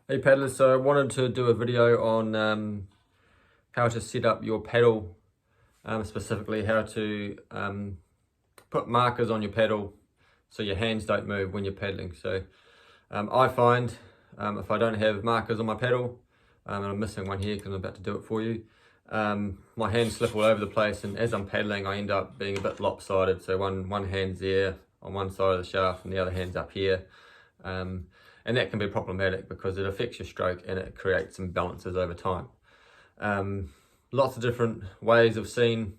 Hey paddlers, so I wanted to do a video on how to set up your paddle, specifically how to put markers on your paddle so your hands don't move when you're paddling. So I find if I don't have markers on my paddle, and I'm missing one here because I'm about to do it for you, my hands slip all over the place, and as I'm paddling I end up being a bit lopsided. So one hand's there on one side of the shaft and the other hand's up here. And that can be problematic because it affects your stroke and it creates imbalances over time. Lots of different ways I've seen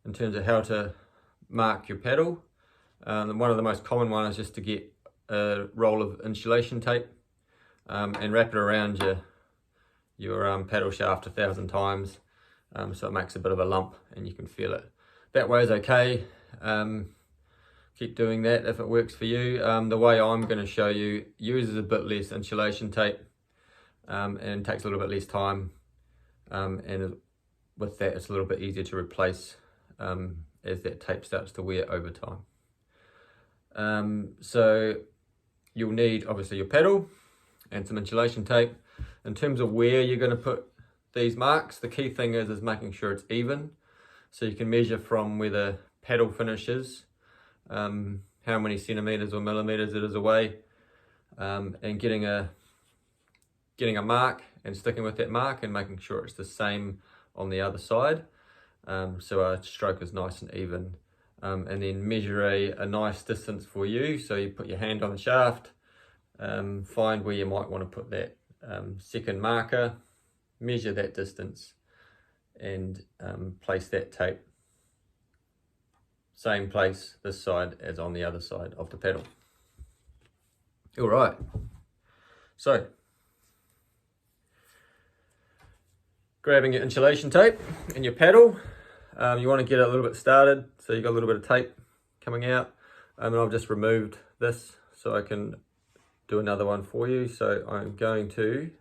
in terms of how to mark your paddle. One of the most common ones is just to get a roll of insulation tape and wrap it around your paddle shaft 1,000 times, so it makes a bit of a lump and you can feel it. That way is okay. Keep doing that if it works for you. The way I'm going to show you uses a bit less insulation tape and takes a little bit less time, and with that it's a little bit easier to replace as that tape starts to wear over time. So you'll need obviously your paddle and some insulation tape. In terms of where you're going to put these marks, the key thing is making sure it's even. So you can measure from where the paddle finishes, how many centimeters or millimeters it is away, and getting a mark and sticking with that mark and making sure it's the same on the other side, so our stroke is nice and even, and then measure a nice distance for you. So you put your hand on the shaft, find where you might want to put that second marker, measure that distance, and place that tape same place this side as on the other side of the paddle. All right, so grabbing your insulation tape and your paddle, you want to get it a little bit started, so you've got a little bit of tape coming out, and I've just removed this so I can do another one for you. So I'm going to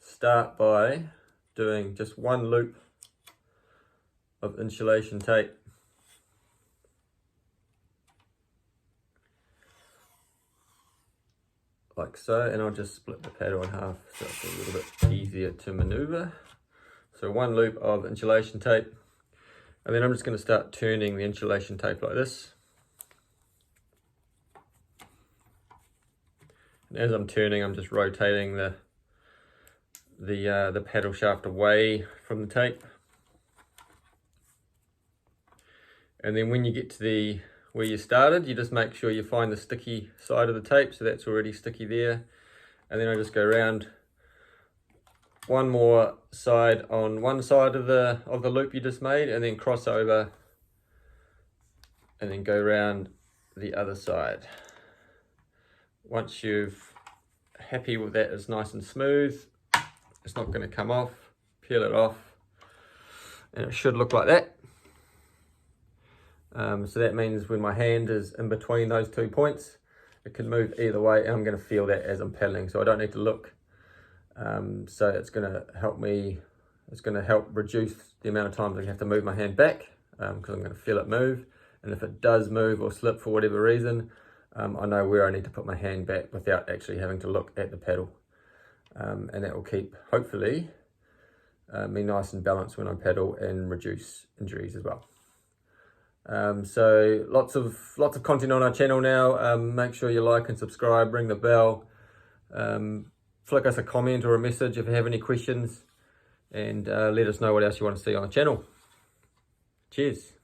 start by doing just one loop of insulation tape like so, and I'll just split the paddle in half so it's a little bit easier to maneuver. So one loop of insulation tape, and then I'm just going to start turning the insulation tape like this. And as I'm turning, I'm just rotating the paddle shaft away from the tape. And then when you get to where you started, you just make sure you find the sticky side of the tape, so that's already sticky there. And then I just go around one more side on one side of the loop you just made, and then cross over and then go around the other side. Once you've happy with that, it's nice and smooth, it's not going to come off, peel it off, and it should look like that. So that means when my hand is in between those 2 points, it can move either way, and I'm going to feel that as I'm paddling, so I don't need to look. So it's going to help me, it's going to help reduce the amount of times I have to move my hand back, because I'm going to feel it move. And if it does move or slip for whatever reason, I know where I need to put my hand back without actually having to look at the paddle. And that will keep, hopefully, me nice and balanced when I paddle and reduce injuries as well. So lots of content on our channel now. Make sure you like and subscribe, ring the bell, flick us a comment or a message if you have any questions, and let us know what else you want to see on the channel. Cheers.